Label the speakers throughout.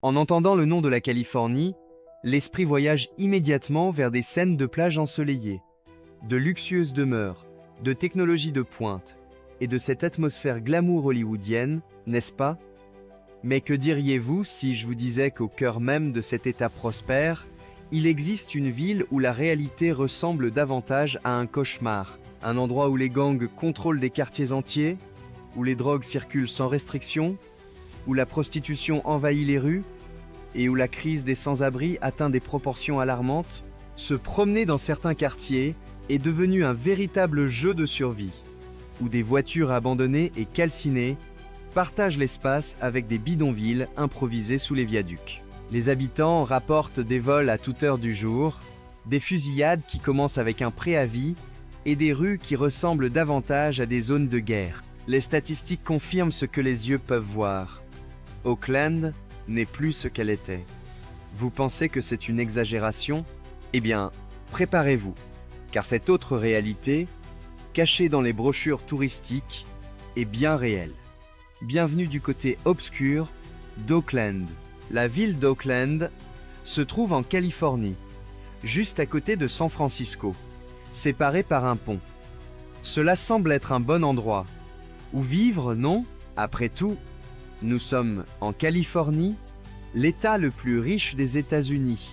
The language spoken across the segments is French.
Speaker 1: En entendant le nom de la Californie, l'esprit voyage immédiatement vers des scènes de plages ensoleillées, de luxueuses demeures, de technologies de pointe et de cette atmosphère glamour hollywoodienne, n'est-ce pas? Mais que diriez-vous si je vous disais qu'au cœur même de cet État prospère, il existe une ville où la réalité ressemble davantage à un cauchemar, un endroit où les gangs contrôlent des quartiers entiers, où les drogues circulent sans restriction, où la prostitution envahit les rues et où la crise des sans-abri atteint des proportions alarmantes? Se promener dans certains quartiers est devenu un véritable jeu de survie, où des voitures abandonnées et calcinées partagent l'espace avec des bidonvilles improvisés sous les viaducs. Les habitants rapportent des vols à toute heure du jour, des fusillades qui commencent avec un préavis et des rues qui ressemblent davantage à des zones de guerre. Les statistiques confirment ce que les yeux peuvent voir. Oakland n'est plus ce qu'elle était. Vous pensez que c'est une exagération? Eh bien, préparez-vous, car cette autre réalité, cachée dans les brochures touristiques, est bien réelle. Bienvenue du côté obscur d'Oakland. La ville d'Oakland se trouve en Californie, juste à côté de San Francisco, séparée par un pont. Cela semble être un bon endroit. Où vivre, non? Après tout, nous sommes en Californie, l'État le plus riche des États-Unis.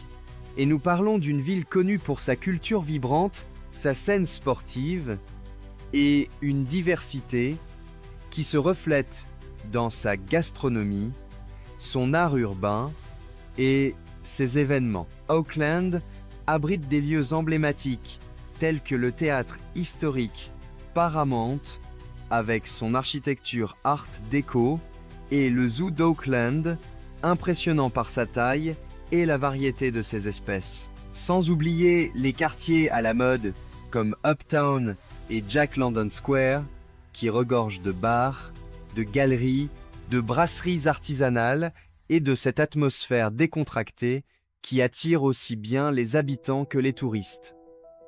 Speaker 1: Et nous parlons d'une ville connue pour sa culture vibrante, sa scène sportive et une diversité qui se reflète dans sa gastronomie, son art urbain et ses événements. Oakland abrite des lieux emblématiques tels que le théâtre historique Paramount avec son architecture Art déco et le zoo d'Oakland, impressionnant par sa taille et la variété de ses espèces. Sans oublier les quartiers à la mode comme Uptown et Jack London Square qui regorgent de bars, de galeries, de brasseries artisanales et de cette atmosphère décontractée qui attire aussi bien les habitants que les touristes.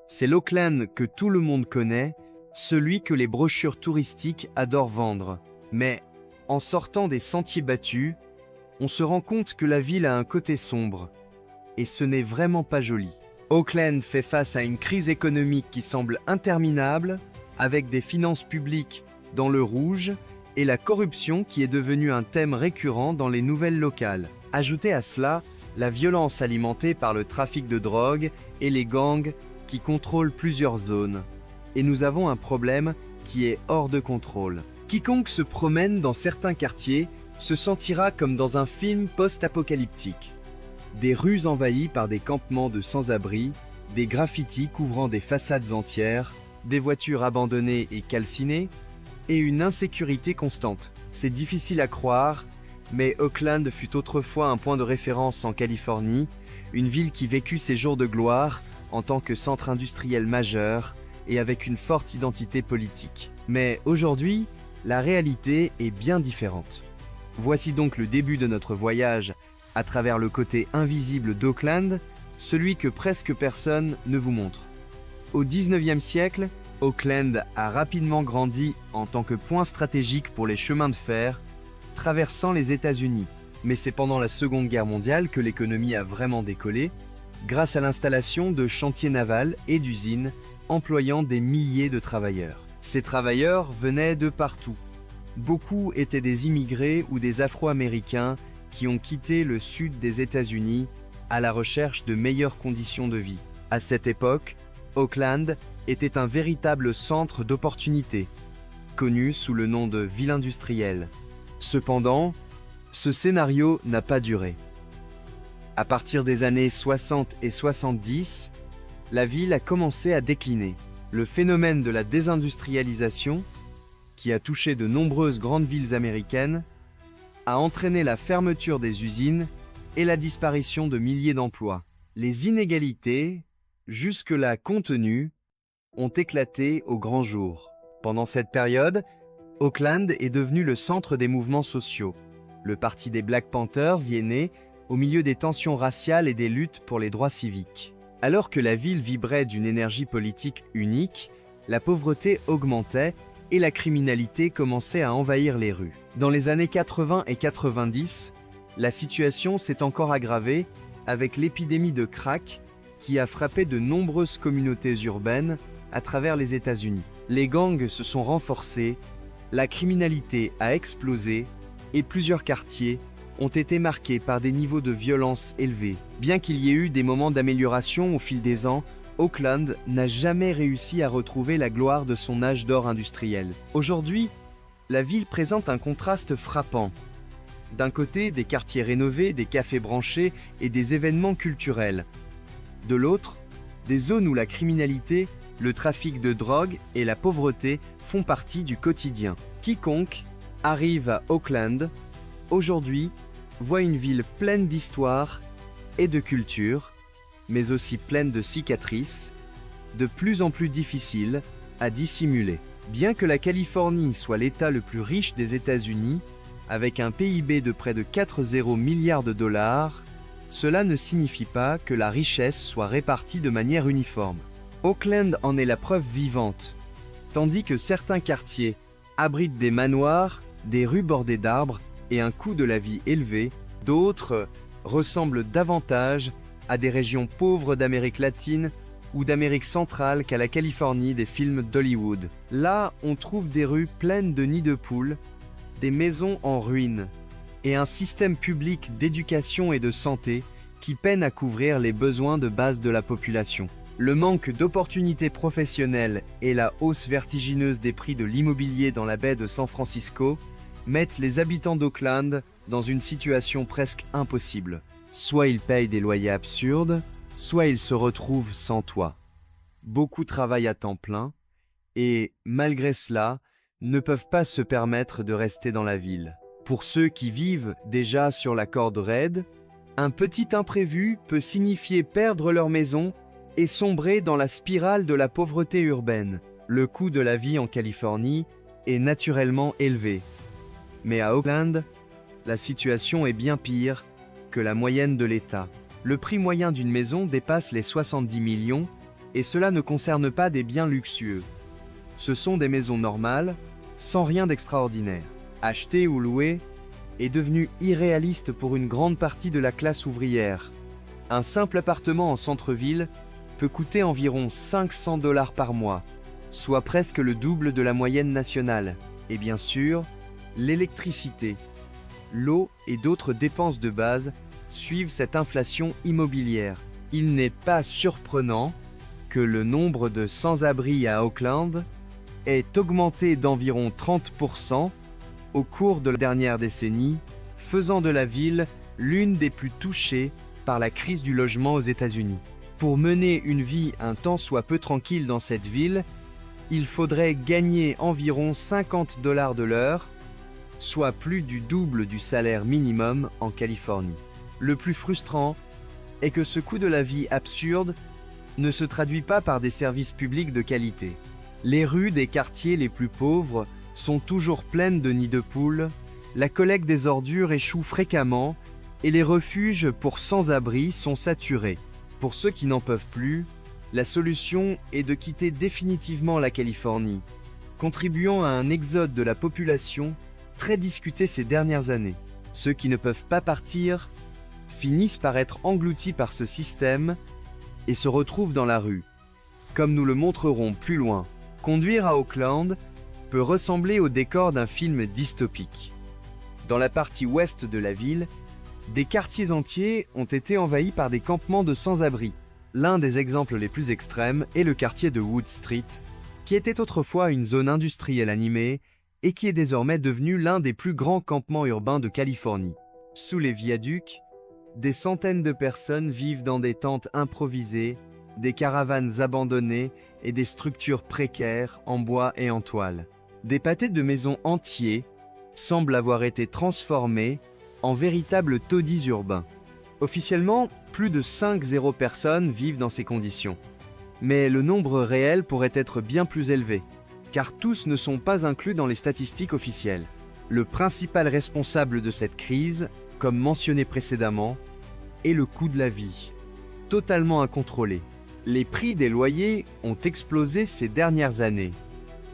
Speaker 1: C'est l'Oakland que tout le monde connaît, celui que les brochures touristiques adorent vendre. Mais en sortant des sentiers battus, on se rend compte que la ville a un côté sombre. Et ce n'est vraiment pas joli. Oakland fait face à une crise économique qui semble interminable, avec des finances publiques dans le rouge et la corruption qui est devenue un thème récurrent dans les nouvelles locales. Ajoutez à cela la violence alimentée par le trafic de drogue et les gangs qui contrôlent plusieurs zones. Et nous avons un problème qui est hors de contrôle. Quiconque se promène dans certains quartiers se sentira comme dans un film post-apocalyptique. Des rues envahies par des campements de sans-abri, des graffitis couvrant des façades entières, des voitures abandonnées et calcinées, et une insécurité constante. C'est difficile à croire, mais Oakland fut autrefois un point de référence en Californie, une ville qui vécut ses jours de gloire en tant que centre industriel majeur et avec une forte identité politique. Mais aujourd'hui, la réalité est bien différente. Voici donc le début de notre voyage à travers le côté invisible d'Oakland, celui que presque personne ne vous montre. Au XIXe siècle, Oakland a rapidement grandi en tant que point stratégique pour les chemins de fer traversant les États-Unis. Mais c'est pendant la Seconde Guerre mondiale que l'économie a vraiment décollé, grâce à l'installation de chantiers navals et d'usines employant des milliers de travailleurs. Ces travailleurs venaient de partout. Beaucoup étaient des immigrés ou des Afro-Américains qui ont quitté le sud des États-Unis à la recherche de meilleures conditions de vie. À cette époque, Oakland était un véritable centre d'opportunités, connu sous le nom de ville industrielle. Cependant, ce scénario n'a pas duré. À partir des années 60 et 70, la ville a commencé à décliner. Le phénomène de la désindustrialisation, qui a touché de nombreuses grandes villes américaines, a entraîné la fermeture des usines et la disparition de milliers d'emplois. Les inégalités, jusque-là contenues, ont éclaté au grand jour. Pendant cette période, Oakland est devenu le centre des mouvements sociaux. Le parti des Black Panthers y est né au milieu des tensions raciales et des luttes pour les droits civiques. Alors que la ville vibrait d'une énergie politique unique, la pauvreté augmentait et la criminalité commençait à envahir les rues. Dans les années 80 et 90, La situation s'est encore aggravée avec l'épidémie de crack qui a frappé de nombreuses communautés urbaines à travers les États-Unis. Les gangs se sont renforcés, la criminalité a explosé et plusieurs quartiers ont été marqués par des niveaux de violence élevés. Bien qu'il y ait eu des moments d'amélioration au fil des ans, Oakland n'a jamais réussi à retrouver la gloire de son âge d'or industriel. Aujourd'hui, la ville présente un contraste frappant. D'un côté, des quartiers rénovés, des cafés branchés et des événements culturels. De l'autre, des zones où la criminalité, le trafic de drogue et la pauvreté font partie du quotidien. Quiconque arrive à Oakland, aujourd'hui, voit une ville pleine d'histoire et de culture, mais aussi pleine de cicatrices, de plus en plus difficiles à dissimuler. Bien que la Californie soit l'État le plus riche des États-Unis, avec un PIB de près de 4,0 milliards de dollars, cela ne signifie pas que la richesse soit répartie de manière uniforme. Oakland en est la preuve vivante. Tandis que certains quartiers abritent des manoirs, des rues bordées d'arbres et un coût de la vie élevé, d'autres ressemblent davantage à des régions pauvres d'Amérique latine ou d'Amérique centrale qu'à la Californie des films d'Hollywood. Là, on trouve des rues pleines de nids de poules, des maisons en ruine et un système public d'éducation et de santé qui peine à couvrir les besoins de base de la population. Le manque d'opportunités professionnelles et la hausse vertigineuse des prix de l'immobilier dans la baie de San Francisco mettent les habitants d'Oakland dans une situation presque impossible. Soit ils payent des loyers absurdes, soit ils se retrouvent sans toit. Beaucoup travaillent à temps plein et, malgré cela, ne peuvent pas se permettre de rester dans la ville. Pour ceux qui vivent déjà sur la corde raide, un petit imprévu peut signifier perdre leur maison et sombrer dans la spirale de la pauvreté urbaine. Le coût de la vie en Californie est naturellement élevé. Mais à Oakland, la situation est bien pire que la moyenne de l'État. Le prix moyen d'une maison dépasse les 70 millions et cela ne concerne pas des biens luxueux. Ce sont des maisons normales, sans rien d'extraordinaire. Acheter ou louer est devenu irréaliste pour une grande partie de la classe ouvrière. Un simple appartement en centre-ville peut coûter environ 500 $ par mois, soit presque le double de la moyenne nationale. Et bien sûr, l'électricité, l'eau et d'autres dépenses de base suivent cette inflation immobilière. Il n'est pas surprenant que le nombre de sans-abri à Oakland ait augmenté d'environ 30% au cours de la dernière décennie, faisant de la ville l'une des plus touchées par la crise du logement aux États-Unis. Pour mener une vie un tant soit peu tranquille dans cette ville, il faudrait gagner environ 50 $ de l'heure, soit plus du double du salaire minimum en Californie. Le plus frustrant est que ce coût de la vie absurde ne se traduit pas par des services publics de qualité. Les rues des quartiers les plus pauvres sont toujours pleines de nids de poules, la collecte des ordures échoue fréquemment et les refuges pour sans-abri sont saturés. Pour ceux qui n'en peuvent plus, la solution est de quitter définitivement la Californie, contribuant à un exode de la population très discuté ces dernières années. Ceux qui ne peuvent pas partir finissent par être engloutis par ce système et se retrouvent dans la rue. Comme nous le montrerons plus loin, conduire à Oakland peut ressembler au décor d'un film dystopique. Dans la partie ouest de la ville, des quartiers entiers ont été envahis par des campements de sans-abri. L'un des exemples les plus extrêmes est le quartier de Wood Street, qui était autrefois une zone industrielle animée et qui est désormais devenu l'un des plus grands campements urbains de Californie. Sous les viaducs, des centaines de personnes vivent dans des tentes improvisées, des caravanes abandonnées et des structures précaires en bois et en toile. Des pâtés de maisons entiers semblent avoir été transformés en véritables taudis urbains. Officiellement, plus de 5,0 personnes vivent dans ces conditions. Mais le nombre réel pourrait être bien plus élevé, car tous ne sont pas inclus dans les statistiques officielles. Le principal responsable de cette crise, comme mentionné précédemment, est le coût de la vie, totalement incontrôlé. Les prix des loyers ont explosé ces dernières années,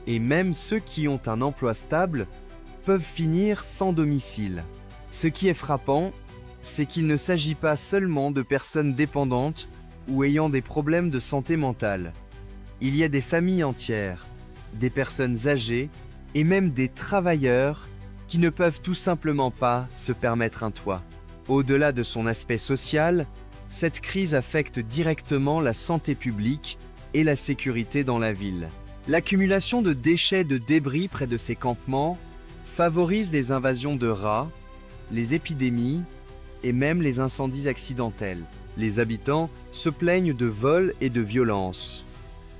Speaker 1: et même ceux qui ont un emploi stable peuvent finir sans domicile. Ce qui est frappant, c'est qu'il ne s'agit pas seulement de personnes dépendantes ou ayant des problèmes de santé mentale. Il y a des familles entières, des personnes âgées et même des travailleurs qui ne peuvent tout simplement pas se permettre un toit. Au-delà de son aspect social, cette crise affecte directement la santé publique et la sécurité dans la ville. L'accumulation de déchets et de débris près de ces campements favorise les invasions de rats, les épidémies et même les incendies accidentels. Les habitants se plaignent de vols et de violences,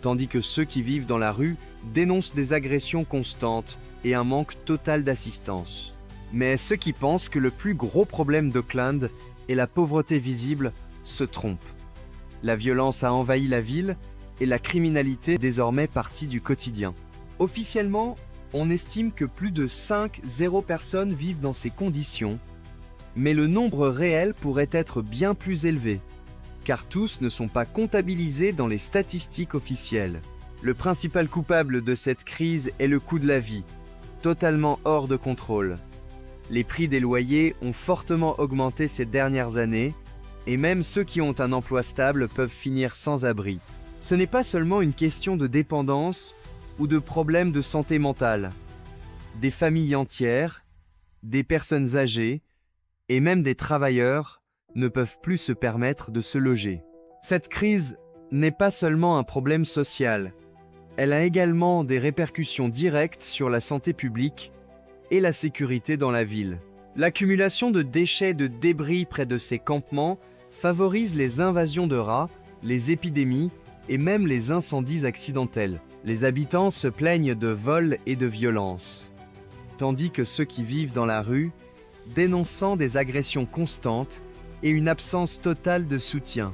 Speaker 1: tandis que ceux qui vivent dans la rue dénoncent des agressions constantes et un manque total d'assistance. Mais ceux qui pensent que le plus gros problème d'Auckland est la pauvreté visible se trompent. La violence a envahi la ville et la criminalité est désormais partie du quotidien. Officiellement, on estime que plus de 5,0 personnes vivent dans ces conditions, mais le nombre réel pourrait être bien plus élevé, car tous ne sont pas comptabilisés dans les statistiques officielles. Le principal coupable de cette crise est le coût de la vie, totalement hors de contrôle. Les prix des loyers ont fortement augmenté ces dernières années, et même ceux qui ont un emploi stable peuvent finir sans abri. Ce n'est pas seulement une question de dépendance ou de problèmes de santé mentale. Des familles entières, des personnes âgées et même des travailleurs ne peuvent plus se permettre de se loger. Cette crise n'est pas seulement un problème social, elle a également des répercussions directes sur la santé publique et la sécurité dans la ville. L'accumulation de déchets et de débris près de ces campements favorise les invasions de rats, les épidémies et même les incendies accidentels. Les habitants se plaignent de vols et de violences, tandis que ceux qui vivent dans la rue dénonçant des agressions constantes et une absence totale de soutien.